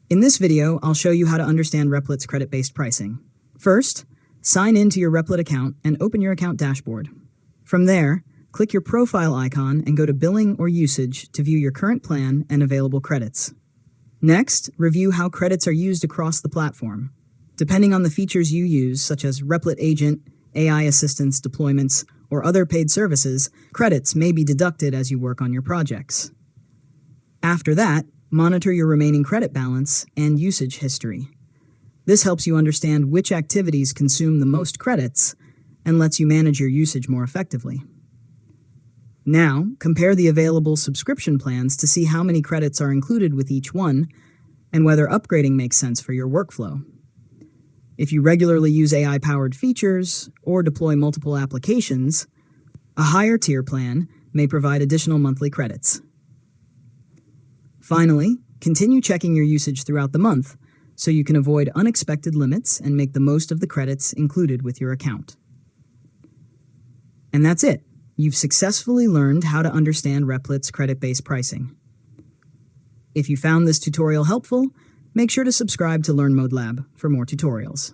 In this video, I'll show you how to understand Replit's credit-based pricing. First, sign in to your Replit account and open your account dashboard. From there, click your profile icon and go to Billing or Usage to view your current plan and available credits. Next, review how credits are used across the platform. Depending on the features you use, such as Replit Agent, AI assistance deployments, or other paid services, credits may be deducted as you work on your projects. After that, monitor your remaining credit balance and usage history. This helps you understand which activities consume the most credits and lets you manage your usage more effectively. Now, compare the available subscription plans to see how many credits are included with each one and whether upgrading makes sense for your workflow. If you regularly use AI-powered features or deploy multiple applications, a higher tier plan may provide additional monthly credits. Finally, continue checking your usage throughout the month so you can avoid unexpected limits and make the most of the credits included with your account. And that's it. You've successfully learned how to understand Replit's credit-based pricing. If you found this tutorial helpful, make sure to subscribe to Learn Mode Lab for more tutorials.